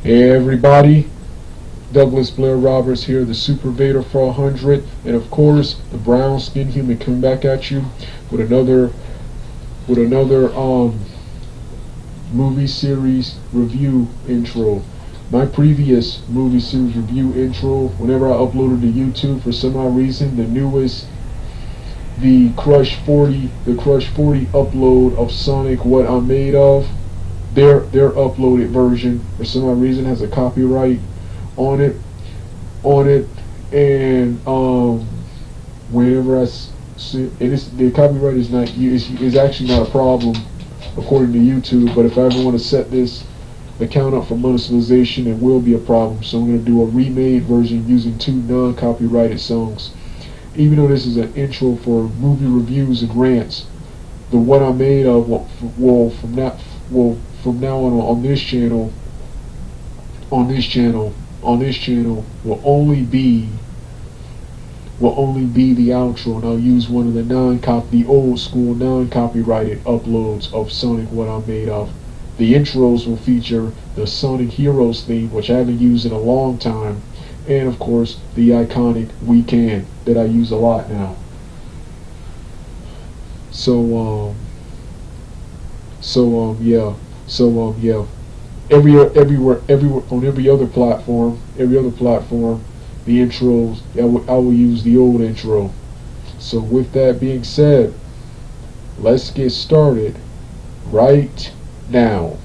Hey everybody, Douglas Blair Roberts here, the Super Vader 400, and of course the brown skin human coming back at you with another movie series review intro. My previous movie series review intro, whenever I uploaded to YouTube, for some odd reason, the newest, the Crush 40 upload of Sonic What I'm Made Of, their uploaded version for some odd reason has a copyright on it, and whenever I see, and the copyright is actually not a problem according to YouTube, but if I ever want to set this account up for monetization, it will be a problem. So I'm going to do a remade version using two non-copyrighted songs. Even though this is an intro for movie reviews and rants, the What I'm Made Of will from now on this channel will only be the outro, and I'll use one of the old school non-copyrighted uploads of Sonic What I'm Made Of. The intros will feature the Sonic Heroes theme, which I haven't used in a long time, and of course the iconic We Can that I use a lot now. Everywhere on every other platform, the intros, I will use the old intro. So with that being said, let's get started right now.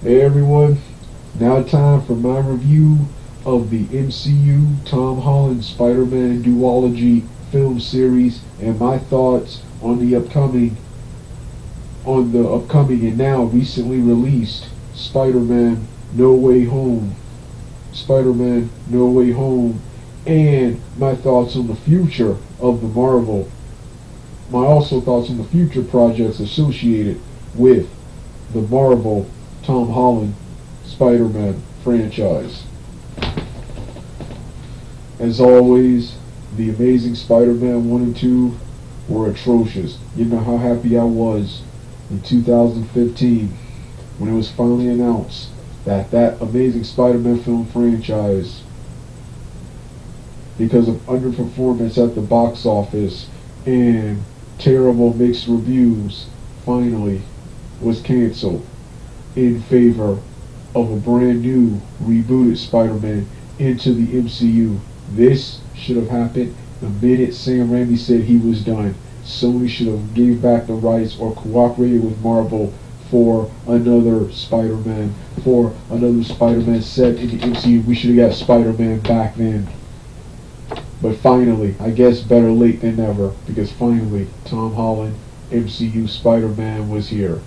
Hey everyone, now time for my review of the MCU Tom Holland Spider-Man Duology film series and my thoughts on the upcoming and now recently released Spider-Man No Way Home, and my thoughts on the future of the Marvel. My also thoughts on the future projects associated with the Marvel Tom Holland Spider-Man franchise. As always, the Amazing Spider-Man 1 and 2 were atrocious. You know how happy I was in 2015 when it was finally announced that Amazing Spider-Man film franchise, because of underperformance at the box office and terrible mixed reviews, finally was canceled in favor of a brand new rebooted Spider-Man into the MCU. This should have happened the minute Sam Raimi said he was done. Sony should have gave back the rights or cooperated with Marvel for another Spider-Man set in the MCU. We should have got Spider-Man back then. But finally, I guess better late than never, because finally Tom Holland MCU Spider-Man was here.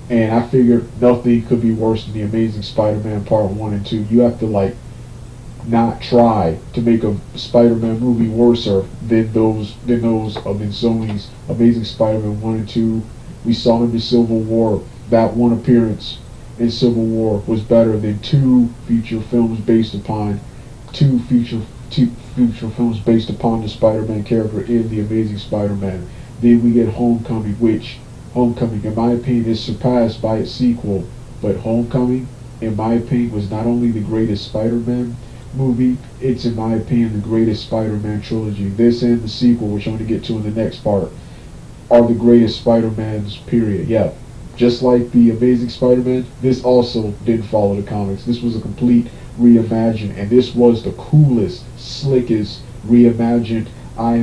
And I figured nothing could be worse than the Amazing Spider-Man Part 1 and 2. You have to not try to make a Spider-Man movie worser than Sony's Amazing Spider-Man 1 and 2. We saw him in Civil War. That one appearance in Civil War was better than two feature films based upon the Spider-Man character in the Amazing Spider-Man. Then we get Homecoming, which Homecoming, in my opinion, is surpassed by its sequel. But Homecoming, in my opinion, was not only the greatest Spider-Man movie, it's, in my opinion, the greatest Spider-Man trilogy. This and the sequel, which I'm going to get to in the next part, are the greatest Spider-Mans, period. Yeah, just like the Amazing Spider-Man, this also didn't follow the comics. This was a complete reimagine, and this was the coolest, slickest reimagined I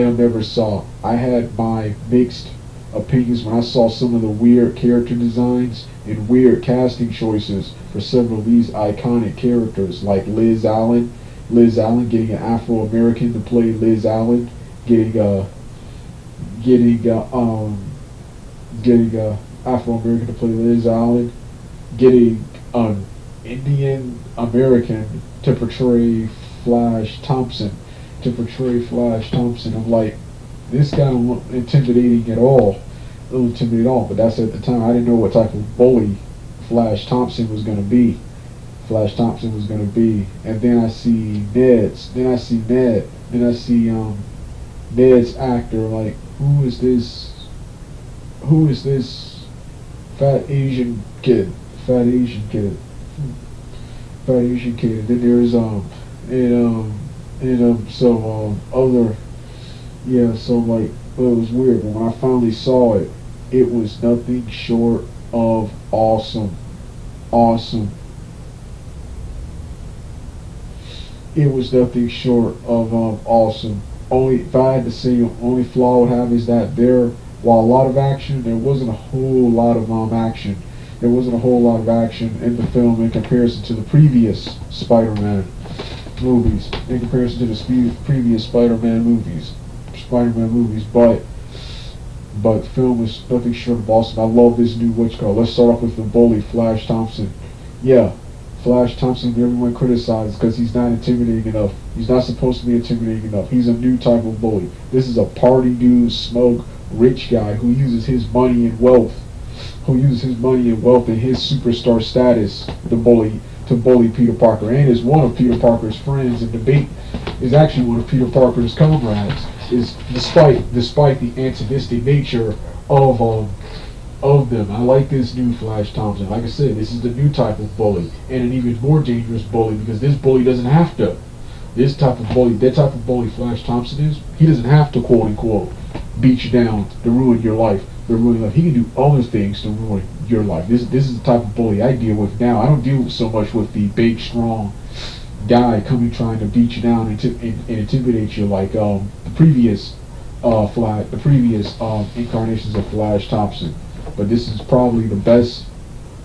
ever saw. I had my mixed opinions when I saw some of the weird character designs and weird casting choices for several of these iconic characters, like Liz Allen getting an Afro-American to play Liz Allen, getting Afro-American to play Liz Allen, getting an Indian American to portray Flash Thompson. I'm like, this guy don't look intimidating at all. But that's at the time. I didn't know what type of bully Flash Thompson was going to be. And then I see Ned's. Then I see Ned's actor. Like, who is this fat Asian kid? Then there's it was weird. But when I finally saw it, it was nothing short of awesome. It was nothing short of awesome. Only, if I had to say, the only flaw I would have is that while a lot of action, there wasn't a whole lot of action. There wasn't a whole lot of action in the film in comparison to the previous Spider-Man movies. But the film was nothing short of awesome. I love this new Let's start off with the bully, Flash Thompson. Yeah, Flash Thompson, everyone criticizes because he's not intimidating enough. He's not supposed to be intimidating enough. He's a new type of bully. This is a party dude, smug, rich guy who uses his money and wealth, and his superstar status to bully Peter Parker, and is one of Peter Parker's friends, and is actually one of Peter Parker's comrades. Is despite the antagonistic nature of them. I like this new Flash Thompson. Like I said, this is the new type of bully, and an even more dangerous bully, because this bully doesn't have to. That type of bully Flash Thompson is, he doesn't have to quote unquote beat you down to ruin your life. He can do other things to ruin your life. This is the type of bully I deal with now. I don't deal so much with the big, strong guy coming trying to beat you down and intimidate you like the previous incarnations of Flash Thompson. But this is probably the best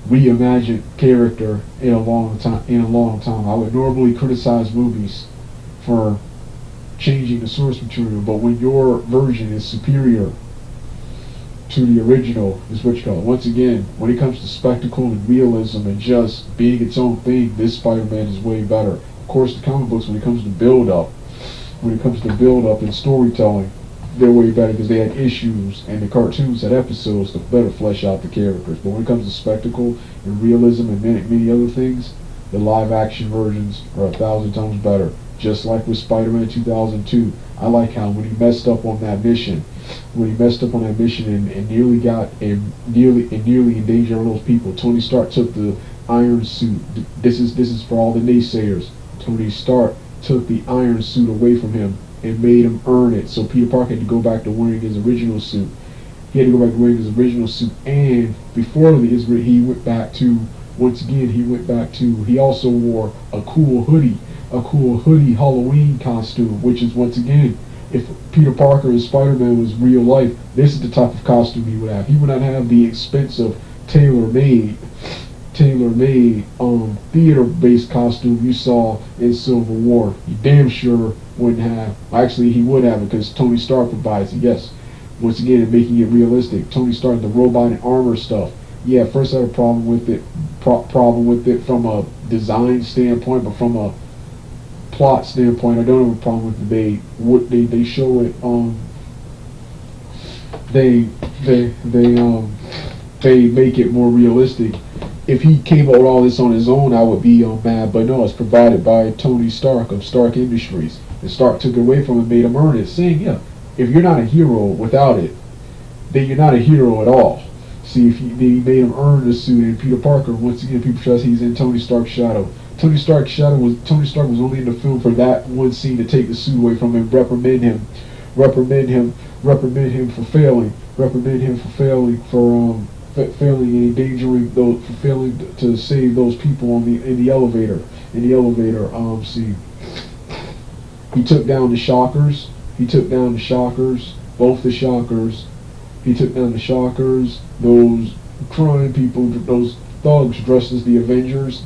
reimagined character in a long time. I would normally criticize movies for changing the source material, but when your version is superior to the original, is what you call it. Once again, when it comes to spectacle and realism and just being its own thing, this Spider-Man is way better. Of course, the comic books, when it comes to build-up, when it comes to build-up and storytelling, they're way better because they had issues, and the cartoons had episodes to better flesh out the characters. But when it comes to spectacle and realism and many other things, the live-action versions are 1,000 times better. Just like with Spider-Man 2002, I like how when he messed up on that mission, and nearly endangered all those people, Tony Stark took the iron suit. This is for all the naysayers. Tony Stark took the iron suit away from him and made him earn it. So Peter Parker had to go back to wearing his original suit. And before he also wore a cool hoodie Halloween costume, which is, once again, if Peter Parker and Spider-Man was real life, this is the type of costume he would have. He would not have the expensive tailor-made theater-based costume you saw in Civil War. You damn sure wouldn't have. Actually, he would have it because Tony Stark provides it. Yes, once again, making it realistic. Tony Stark, the robot and armor stuff. Yeah, first I had a problem with it from a design standpoint, but from a plot standpoint, I don't have a problem with it. They show it. They make it more realistic. If he came up with all this on his own, I would be mad. But no, it's provided by Tony Stark of Stark Industries. And Stark took it away from him and made him earn it, saying, yeah, if you're not a hero without it, then you're not a hero at all. See, they made him earn the suit, and Peter Parker, once again, people trust he's in Tony Stark's shadow. Tony Stark was only in the film for that one scene to take the suit away from him, reprimand him for failing and endangering those, for failing to save those people in the elevator. See, he took down the Shockers. Both the Shockers. He took down the Shockers. Those crime people, those thugs dressed as the Avengers.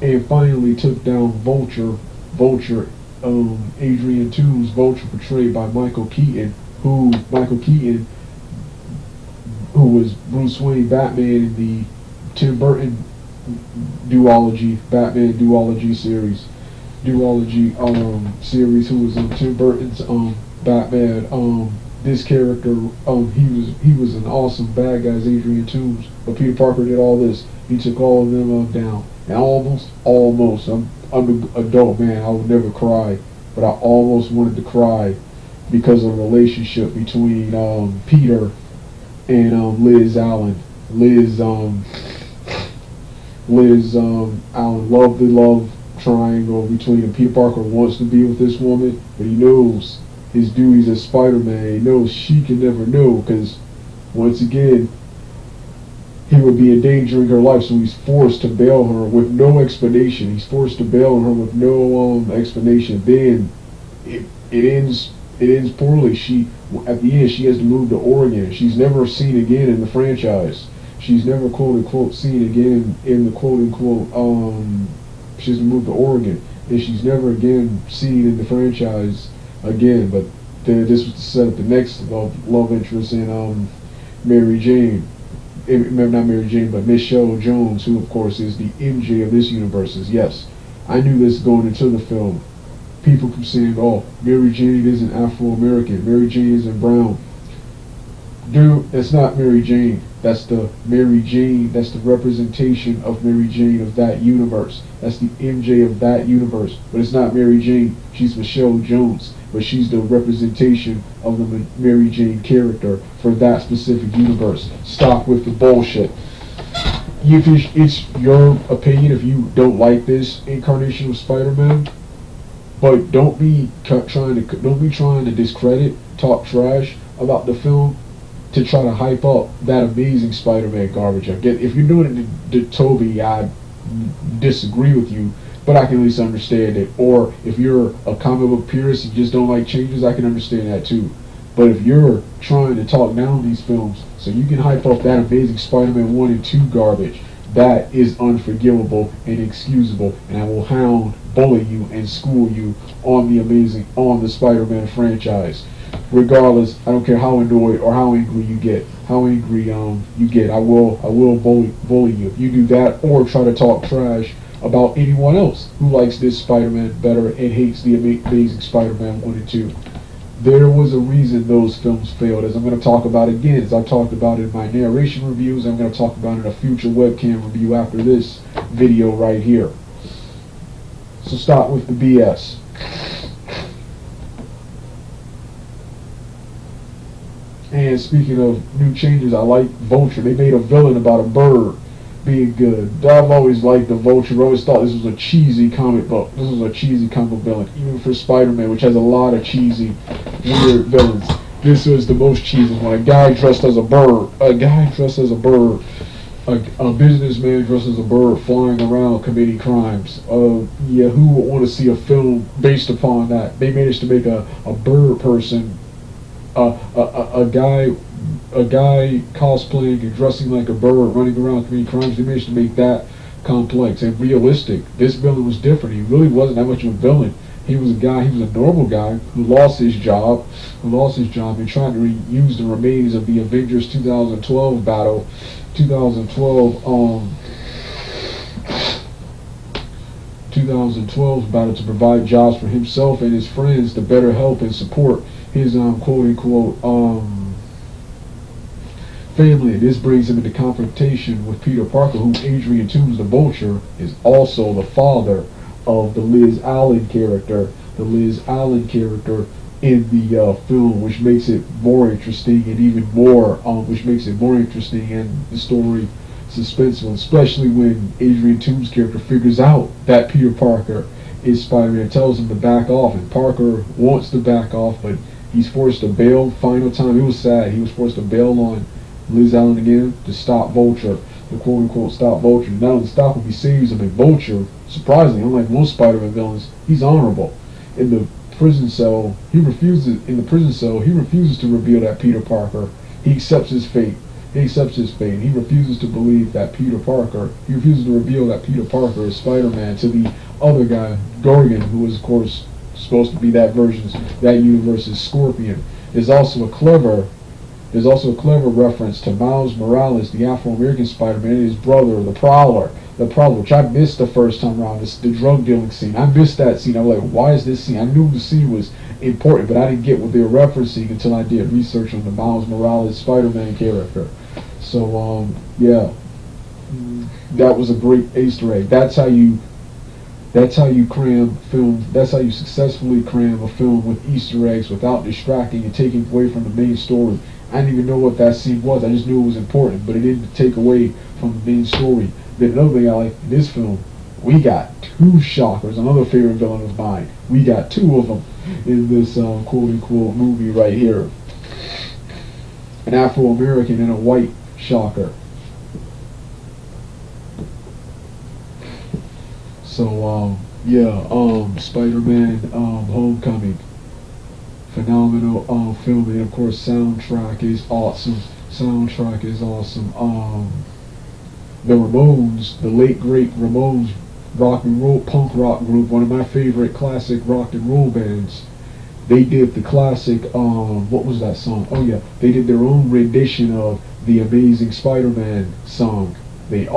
And finally took down Vulture, Adrian Toomes, Vulture, portrayed by Michael Keaton, who was Bruce Wayne, Batman in the Tim Burton Duology, Batman Duology series, who was in Tim Burton's Batman. This character, he was an awesome bad guy, Adrian Toomes, but Peter Parker did all this. He took all of them down. And almost, I'm an adult man, I would never cry, but I almost wanted to cry because of the relationship between Peter and Liz Allen. Liz Allen, love the love triangle between them. Peter Parker wants to be with this woman, but he knows his duties as Spider-Man. He knows she can never know because, once again, he would be endangering her life, so he's forced to bail her with no explanation. Then it ends poorly. At the end, she has to move to Oregon. She's never seen again in the franchise. She's never quote-unquote seen again in the quote-unquote, she has to move to Oregon. And she's never again seen in the franchise again. But this was to set up the next love interest in Mary Jane. Not Mary Jane, but Michelle Jones, who of course is the MJ of this universe. Yes, I knew this going into the film. People keep saying, oh, Mary Jane isn't Afro-American, Mary Jane isn't brown. Dude, that's not Mary Jane. That's the Mary Jane, that's the representation of Mary Jane of that universe. That's the MJ of that universe. But it's not Mary Jane. She's Michelle Jones. But she's the representation of the Mary Jane character for that specific universe. Stop with the bullshit. It's your opinion if you don't like this incarnation of Spider-Man, but don't be trying to discredit, talk trash about the film to try to hype up that amazing Spider-Man garbage. I get if you're doing it to Toby, I disagree with you. But I can at least understand it. Or if you're a comic book purist and just don't like changes, I can understand that too. But if you're trying to talk down these films so you can hype up that amazing Spider-Man 1 and 2 garbage, that is unforgivable and inexcusable. And I will bully you and school you on the Spider-Man franchise. Regardless, I don't care how annoyed or how angry you get. I will bully you. If you do that or try to talk trash about anyone else who likes this Spider-Man better and hates the Amazing Spider-Man 1 and 2. There was a reason those films failed, as I'm going to talk about again, as I talked about in my narration reviews. I'm going to talk about in a future webcam review after this video right here. So start with the BS. And speaking of new changes, I like Vulture. They made a villain about a bird being good. I've always liked the Vulture. I always thought this was a cheesy comic book. This was a cheesy comic book villain. Even for Spider-Man, which has a lot of cheesy, weird villains, this was the most cheesy one. A guy dressed as a bird. A guy dressed as a bird. A businessman dressed as a bird flying around committing crimes. Yeah, who would want to see a film based upon that? They managed to make a bird person, a guy cosplaying and dressing like a bird, running around committing crimes. They managed to make that complex and realistic. This villain was different. He really wasn't that much of a villain. He was a normal guy who lost his job and trying to reuse the remains of the Avengers 2012 battle. 2012 battle to provide jobs for himself and his friends to better help and support his quote-unquote family. This brings him into confrontation with Peter Parker, whom Adrian Toomes, the Vulture, is also the father of the Liz Allen character. The Liz Allen character in the film, which makes it more interesting and even more, which makes it more interesting and the story suspenseful, especially when Adrian Toomes' character figures out that Peter Parker is Spider-Man, tells him to back off, and Parker wants to back off, but he's forced to bail. Final time, it was sad. He was forced to bail on Liz Allen again to stop Vulture, the quote-unquote stop Vulture. Not only stop him, he saves him. And Vulture, surprisingly, unlike most Spider-Man villains, he's honorable. In the prison cell, he refuses to reveal that Peter Parker. He accepts his fate. He refuses to believe that Peter Parker. He refuses to reveal that Peter Parker is Spider-Man to the other guy, Gorgon, who is of course supposed to be that universe's Scorpion. There's also a clever reference to Miles Morales, the Afro-American Spider-Man, and his brother, the Prowler, which I missed the first time around. The drug dealing scene. I missed that scene. I was like, why is this scene? I knew the scene was important, but I didn't get what they were referencing until I did research on the Miles Morales Spider-Man character. So, yeah, that was a great Easter egg. That's how you cram film. That's how you successfully cram a film with Easter eggs without distracting and taking away from the main story. I didn't even know what that scene was. I just knew it was important, but it didn't take away from the main story. Then another thing I like in this film, we got two shockers. Another favorite villain of mine. We got two of them in this quote-unquote movie right here. An Afro-American and a white shocker. So, Spider-Man Homecoming. Phenomenal film, and of course soundtrack is awesome. The Ramones, the late great Ramones, rock and roll punk rock group, one of my favorite classic rock and roll bands. They did the classic what was that song? Oh yeah, they did their own rendition of the Amazing Spider-Man song. There's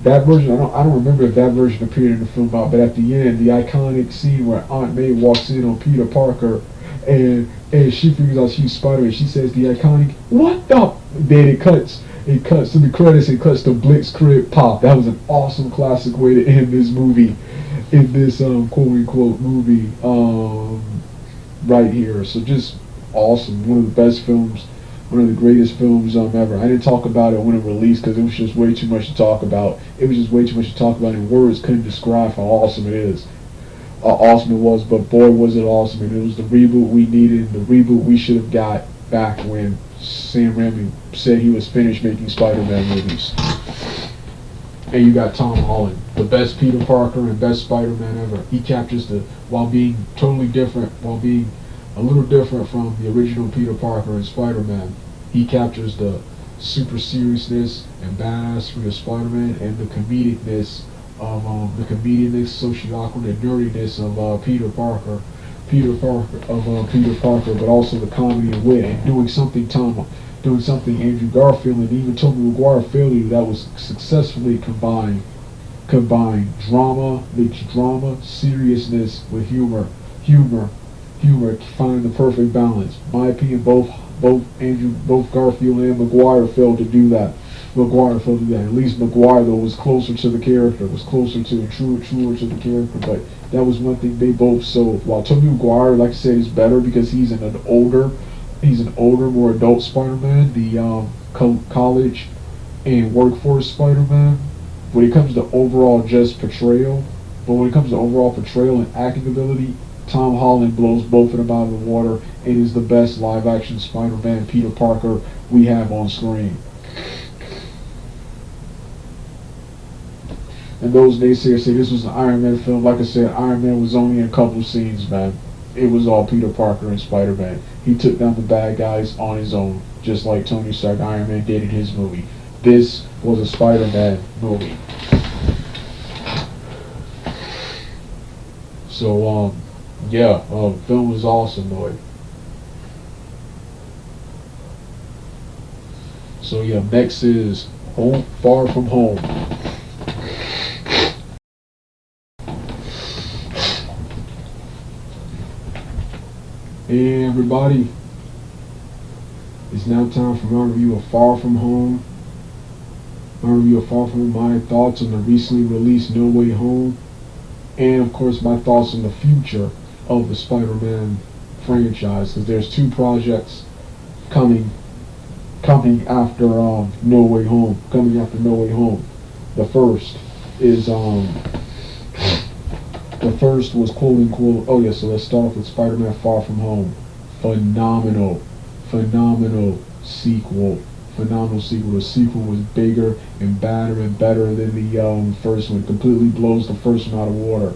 that version. I don't remember if that version appeared in the film, but at the end, the iconic scene where Aunt May walks in on Peter Parker, and she figures out she's Spider-Man. She says the iconic "What the?" Then it cuts to the credits. It cuts to Blitzkrieg Pop. That was an awesome classic way to end this movie, in this quote-unquote movie right here. So just awesome. One of the best films. One of the greatest films ever. I didn't talk about it when it released because it was just way too much to talk about. And words couldn't describe how awesome it is. Awesome it was, but boy was it awesome. And it was the reboot we needed, the reboot we should have got back when Sam Raimi said he was finished making Spider-Man movies. And you got Tom Holland, the best Peter Parker and best Spider-Man ever. He captures while being totally different, while being a little different from the original Peter Parker and Spider-Man. He captures the super seriousness and badassery of Spider-Man and the comedicness, social awkward and nerdiness of Peter Parker, but also the comedy and wit, and doing something Tom doing something Andrew Garfield and even Tobey Maguire failed to do, that was successfully combine drama, mixed drama, seriousness with humor, find the perfect balance. In my opinion, both Garfield and Maguire failed to do that. At least Maguire though was closer to the character, was closer to truer to the character. But that was one thing they both sold. While Tobey Maguire, like I said, is better because he's an older, more adult Spider-Man, the college and workforce Spider-Man. When it comes to overall portrayal and acting ability, Tom Holland blows both of them out of the water and is the best live-action Spider-Man Peter Parker we have on screen. And those naysayers say this was an Iron Man film. Like I said, Iron Man was only in a couple scenes, man. It was all Peter Parker and Spider-Man. He took down the bad guys on his own, just like Tony Stark, Iron Man did in his movie. This was a Spider-Man movie. So, film was awesome, boy. So yeah, next is Far From Home. Hey everybody, it's now time for my review of Far From Home. My thoughts on the recently released No Way Home, and of course my thoughts on the future of the Spider-Man franchise, because there's two projects coming after No Way Home. The first was quote unquote, so let's start off with Spider-Man Far From Home. Phenomenal sequel. The sequel was bigger and badder and better than the first one. Completely blows the first one out of water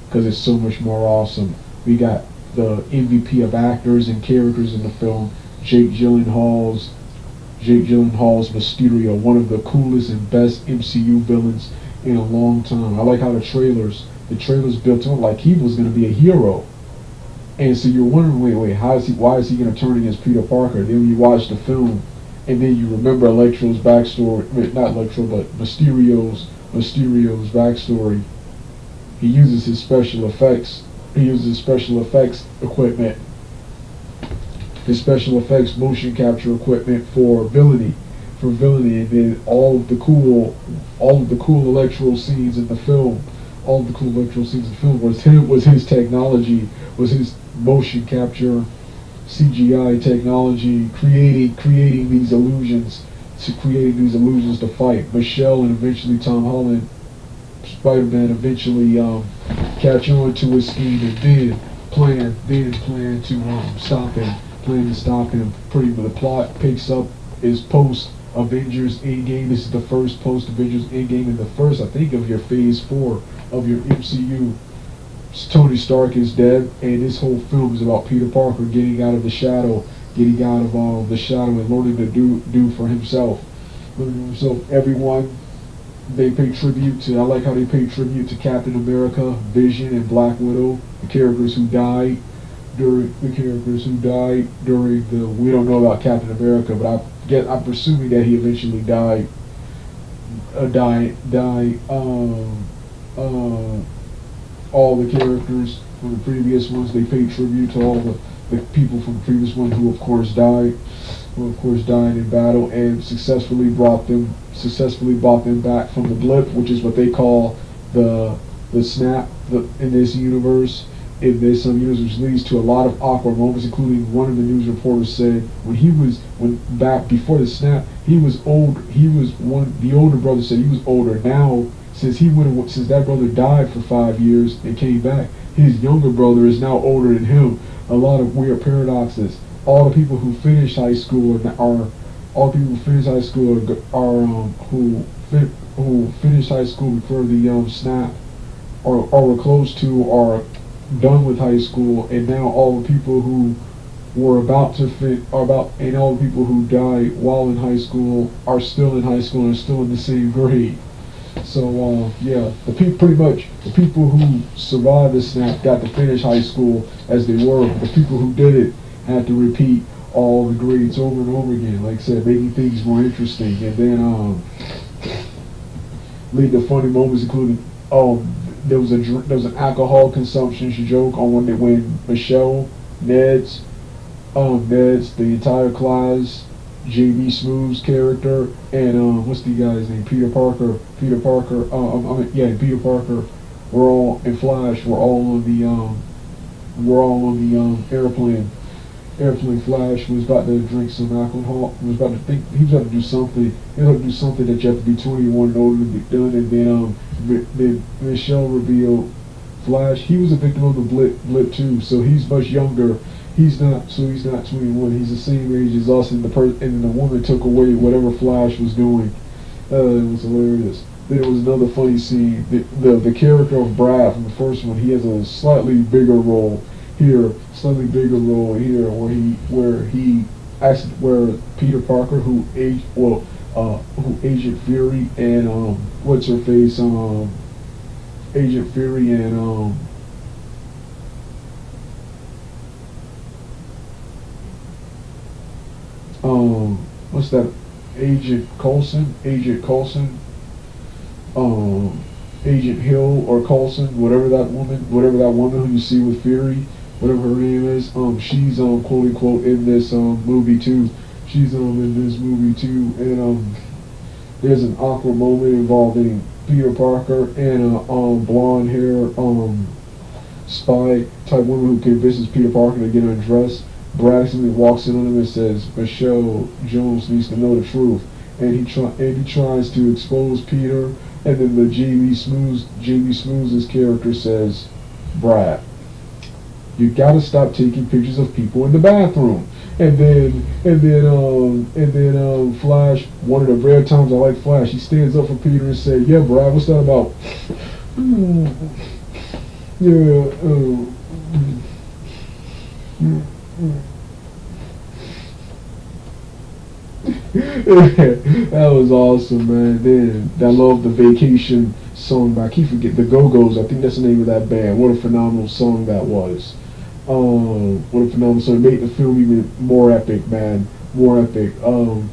because it's so much more awesome. We got the MVP of actors and characters in the film, Jake Gyllenhaal's Mysterio, one of the coolest and best MCU villains in a long time. I like how the trailers built him like he was going to be a hero. And so you're wondering, wait, why is he going to turn against Peter Parker? Then when you watch the film, and then you remember Electro's backstory, not Electro, but Mysterio's backstory. He uses his special effects equipment, his special effects motion capture equipment for villainy, and then all of the cool Electro scenes in the film. Was his technology, was his motion capture CGI technology creating these illusions to fight Michelle and eventually Tom Holland, Spider-Man eventually catch on to his scheme and then plan to stop him. Pretty much the plot picks up is post Avengers Endgame. This is the first post Avengers Endgame and the first, I think, of your Phase 4 of your MCU. Tony Stark is dead, and this whole film is about Peter Parker getting out of the shadow and learning to do for himself. Everyone, they pay tribute to. I like how they pay tribute to Captain America, Vision, and Black Widow, the characters who died during the. We don't know about Captain America, but I'm presuming that he eventually died. All the characters from the previous ones, they paid tribute to all the people from the previous one who of course died in battle, and successfully brought them back from the blip, which is what they call the snap in this universe. In this universe, which leads to a lot of awkward moments, including one of the news reporters said when back before the snap, he was old. The older brother said he was older now. Since that brother died for 5 years and came back, his younger brother is now older than him. A lot of weird paradoxes. All the people who finished high school who finished high school before the snap, or were close to, are done with high school, and now all the people who were and all the people who died while in high school are still in high school and are still in the same grade. So pretty much the people who survived the snap got to finish high school as they were. The people who did it had to repeat all the grades over and over again. Like I said, making things more interesting. And then lead to funny moments, including there was an alcohol consumption joke on when Michelle, Ned's the entire class, JB Smooth's character, and what's the guy's name? Peter Parker. Peter Parker. Peter Parker. We're all in Flash. We're all on the airplane. Airplane Flash was about to drink some alcohol. He was about to do something. He was about to do something that you have to be 21 and older to get done. And then Michelle revealed Flash. He was a victim of the blip too. So he's much younger. He's not 21. He's the same age as us. And the woman took away whatever Flash was doing. It was hilarious. Then there was another funny scene. The character of Brad from the first one. He has a slightly bigger role here, where Peter Parker, who Agent Fury and what's her face, Agent Fury and what's that? Agent Coulson, Agent Hill or Coulson, whatever that woman who you see with Fury. Whatever her name is, she's quote unquote in this movie too. She's in this movie too, and there's an awkward moment involving Peter Parker and a blonde hair spy type woman who convinces Peter Parker to get undressed. Brad accidentally walks in on him and says Michelle Jones needs to know the truth, and he tries to expose Peter, and then the JB Smooth's character says, Brad, you gotta stop taking pictures of people in the bathroom. And then Flash, one of the rare times I like Flash, he stands up for Peter and says, yeah, Brad, what's that about? That was awesome, man. Then I love the Vacation song by, I keep forgetting, the Go-Go's. I think that's the name of that band. What a phenomenal song that was. What a phenomenal song. It made the film even more epic, man. More epic.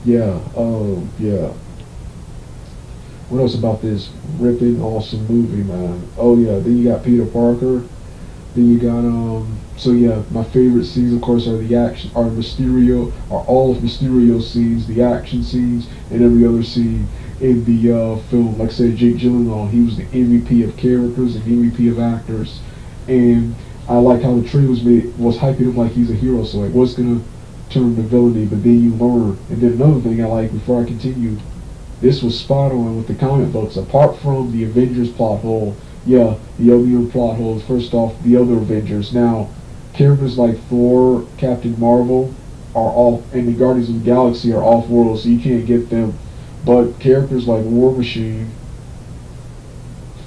Yeah. What else about this ripping awesome movie, man? Oh yeah, then you got Peter Parker. Then you got so yeah, my favorite scenes of course are all of Mysterio's scenes, the action scenes, and every other scene in the film. Like I said, Jake Gyllenhaal, he was the MVP of characters and MVP of actors, and I like how the trailer was hyping him like he's a hero, so like what's gonna turn to villainy, but then you learn. And then another thing I like before I continue, this was spot on with the comic books, apart from the Avengers plot hole. Yeah, the other plot holes. First off, the other Avengers. Now, characters like Thor, Captain Marvel are off, and the Guardians of the Galaxy are off-world, so you can't get them. But characters like War Machine,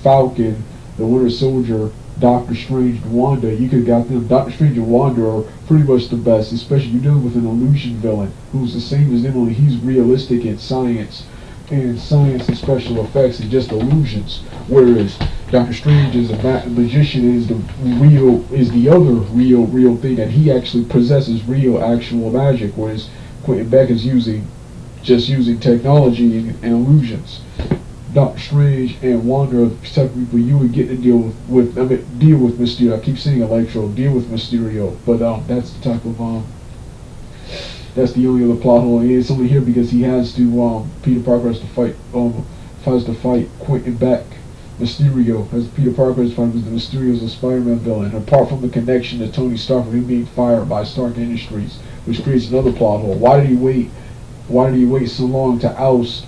Falcon, the Winter Soldier, Doctor Strange, and Wanda, you could have got them. Doctor Strange and Wanda are pretty much the best, especially you're dealing with an illusion villain who's the same as them, only he's realistic in science and special effects and just illusions, whereas Doctor Strange is a magician, is the other real thing, and he actually possesses real actual magic, whereas Quentin Beck is using technology and illusions. Doctor Strange and Wanda are the type of people you would get to deal with Mysterio. I keep saying Electro, deal with Mysterio, but that's the type of that's the only other plot hole. And it's only here because he has to Peter Parker has to fight Quentin Beck. Mysterio, as Peter Parker is fighting, the Mysterio's a Spider-Man villain. Apart from the connection to Tony Stark, with him being fired by Stark Industries, which creates another plot hole. Why did he wait so long to oust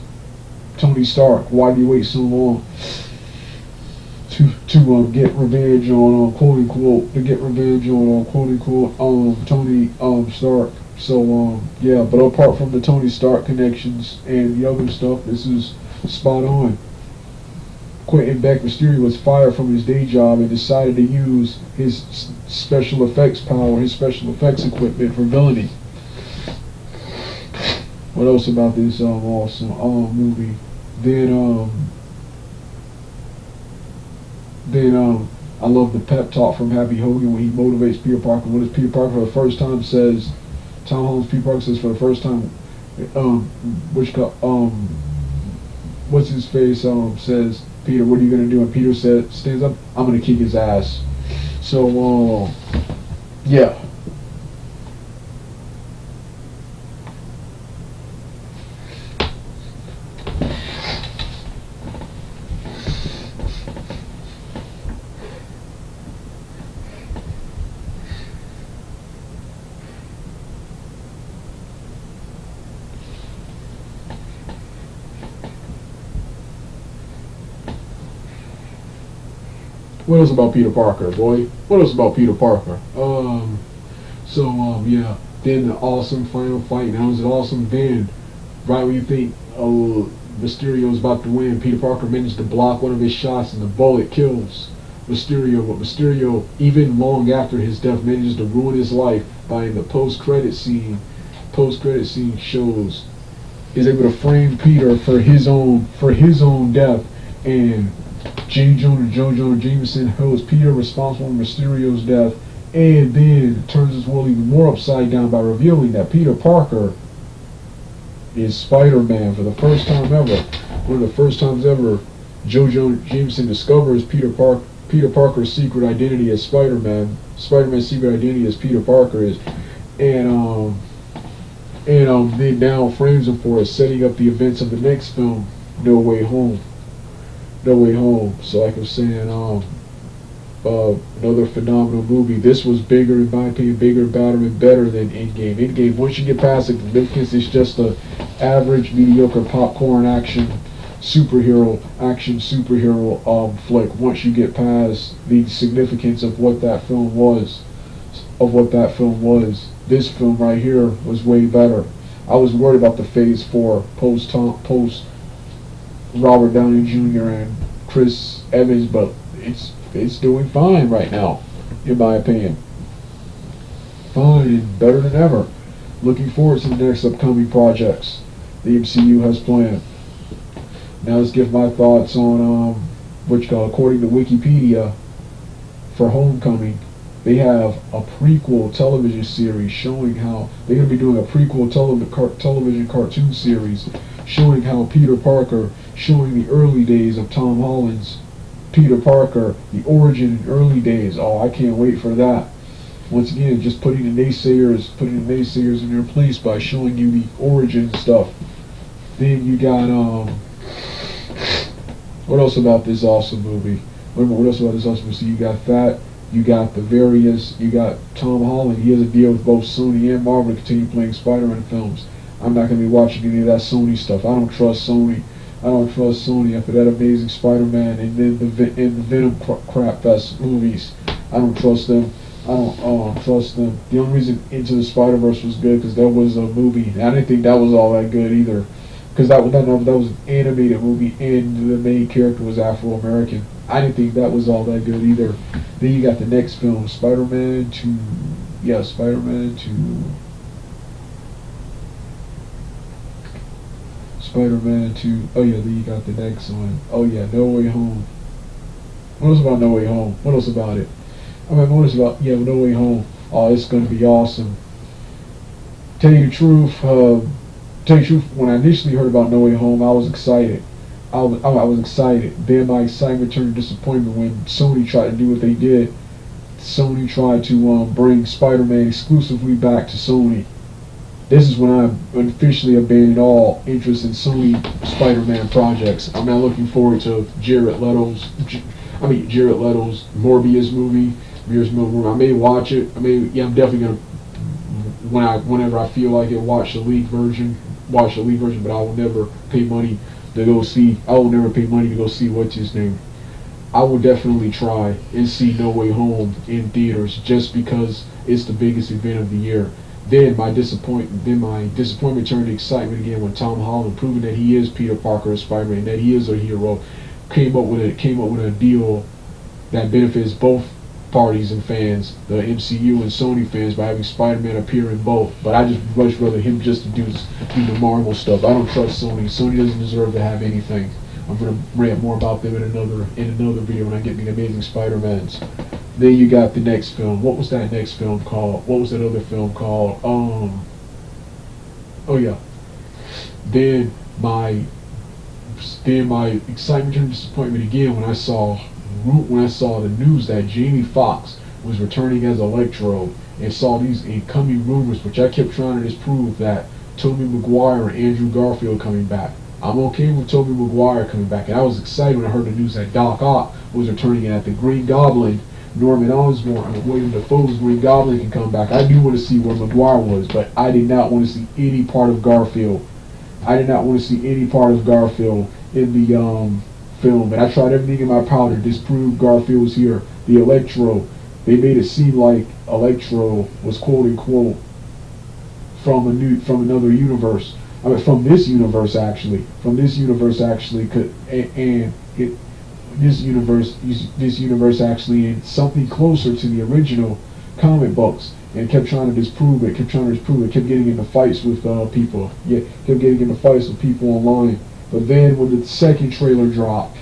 Tony Stark? Why did he wait so long to get revenge on quote unquote Tony Stark? So yeah, but apart from the Tony Stark connections and the other stuff, this is spot on. Quentin Beck Mysterio was fired from his day job and decided to use his special effects power, his special effects equipment for villainy. What else about this awesome movie? Then I love the pep talk from Happy Hogan when he motivates Peter Parker. When Peter Parker for the first time Tom Holland's Peter Parker says for the first time, what's his face says, Peter, what are you gonna do? And Peter stands up, I'm gonna kick his ass. So yeah. What else about Peter Parker, boy? What else about Peter Parker? Yeah. Then the awesome final fight. Now is it awesome? Then, right when you think, Mysterio's about to win, Peter Parker manages to block one of his shots, and the bullet kills Mysterio. But Mysterio, even long after his death, manages to ruin his life by in the post-credit scene. Post-credit scene shows is able to frame Peter for his own death, and J. Jonah Jameson holds Peter responsible for Mysterio's death, and then turns his world even more upside down by revealing that Peter Parker is Spider-Man for the first time ever. One of the first times ever, Jonah Jameson discovers Peter Parker's secret identity as Spider-Man. Spider-Man's secret identity as Peter Parker is, and then now frames him for setting up the events of the next film, No Way Home. So like I was saying, another phenomenal movie. This was bigger, in my opinion, badder, and better than Endgame. Endgame, once you get past the significance, it's just a average, mediocre popcorn action superhero flick. Once you get past the significance of what that film was, this film right here was way better. I was worried about the Phase 4 post Robert Downey Jr. and Chris Evans, but it's doing fine right now, in my opinion. Fine and better than ever. Looking forward to the next upcoming projects the MCU has planned. Now let's give my thoughts on according to Wikipedia, for Homecoming, they have a prequel television series showing how they're going to be doing a prequel television cartoon series showing how Peter Parker, showing the early days of Tom Holland's Peter Parker, the origin and early days. Oh, I can't wait for that. Once again, just putting the naysayers in their place by showing you the origin stuff. Then you got what else about this awesome movie? What else about this awesome movie? So you got that. You got Tom Holland. He has a deal with both Sony and Marvel to continue playing Spider-Man films. I'm not going to be watching any of that Sony stuff. I don't trust Sony after that Amazing Spider-Man and then the Venom crap fest movies. I don't trust them. I don't trust them. The only reason Into the Spider-Verse was good because that was a movie. And I didn't think that was all that good either, because that was an animated movie and the main character was Afro-American. I didn't think that was all that good either. Then you got the next film, Spider-Man 2. Yeah, Spider-Man 2. Spider-Man 2. Oh yeah, then you got the next one. Oh yeah, No Way Home. What else about No Way Home? What else about it? No Way Home. Oh, it's gonna be awesome. Tell you the truth, when I initially heard about No Way Home, I was excited. I was excited. Then my excitement turned to disappointment when Sony tried to do what they did. Sony tried to bring Spider-Man exclusively back to Sony. This is when I officially abandoned all interest in Sony Spider-Man projects. I'm not looking forward to Jared Leto's Morbius movie. I may watch it. I'm definitely gonna whenever I feel like it watch the league version. But I will never pay money to go see. What's his name. I will definitely try and see No Way Home in theaters just because it's the biggest event of the year. Then my disappointment turned to excitement again when Tom Holland, proving that he is Peter Parker as Spider-Man, that he is a hero, came up with a deal that benefits both parties and fans, the MCU and Sony fans, by having Spider-Man appear in both. But I just much rather him just to do the Marvel stuff. I don't trust Sony. Sony doesn't deserve to have anything. I'm gonna rant more about them in another video when I get the Amazing Spider-Mans. Then you got the next film. What was that next film called? What was that other film called? Oh yeah. Then my excitement turned to disappointment again when I saw the news that Jamie Foxx was returning as Electro, and saw these incoming rumors, which I kept trying to disprove, that Tobey Maguire and Andrew Garfield coming back. I'm okay with Tobey Maguire coming back, and I was excited when I heard the news that Doc Ock was returning, and that the Green Goblin, Norman Osborn, and William Dafoe's Green Goblin can come back. I do want to see where Maguire was, but I did not want to see any part of Garfield. I did not want to see any part of Garfield in the film, and I tried everything in my power to disprove Garfield was here. The Electro, they made it seem like Electro was quote unquote from another universe. I mean, from this universe actually, this universe actually, and something closer to the original comic books, and kept trying to disprove it, kept getting into fights with people, kept getting into fights with people online. But then when the second trailer dropped,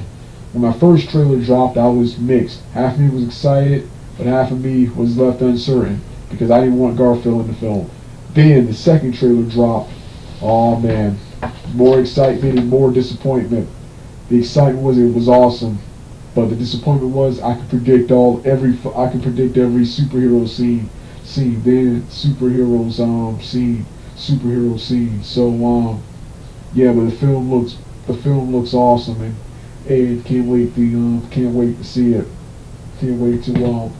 when my first trailer dropped, I was mixed. Half of me was excited, but half of me was left uncertain, because I didn't want Garfield in the film. Then the second trailer dropped. Oh man, more excitement and more disappointment. The excitement was it was awesome, but the disappointment was I could predict every superhero scene. Then superhero scene. So yeah, but the film looks awesome, and can't wait to see it. Can't wait to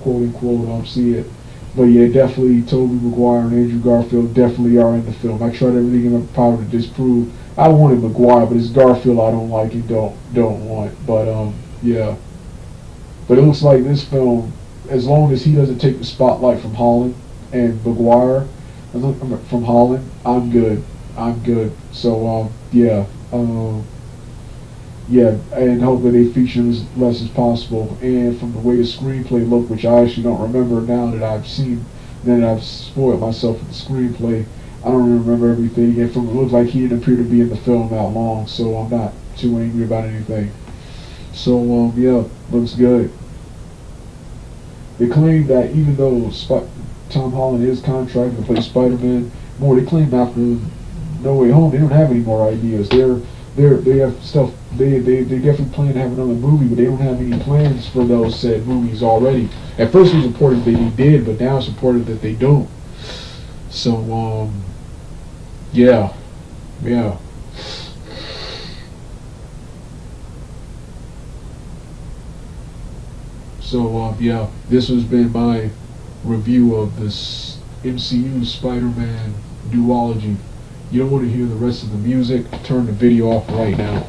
quote unquote see it. But yeah, definitely Tobey Maguire and Andrew Garfield definitely are in the film. I tried everything in my power to disprove. I wanted Maguire, but it's Garfield I don't like and don't want. But yeah. But it looks like this film, as long as he doesn't take the spotlight from Holland and Maguire from Holland, I'm good. So yeah. Yeah, and hopefully they feature as less as possible. And from the way the screenplay looked, which I actually don't remember now that I've spoiled myself with the screenplay, I don't really remember everything. And from it looked like he didn't appear to be in the film that long, so I'm not too angry about anything. So yeah, looks good. They claim that even though Tom Holland is contracted to play Spider-Man, they claim after No Way Home they don't have any more ideas. They have stuff. They definitely plan to have another movie, but they don't have any plans for those said movies already. At first it was reported that they did, but now it's reported that they don't. So yeah. So yeah, this has been my review of this MCU Spider-Man Duology. You don't want to hear the rest of the music, turn the video off right now.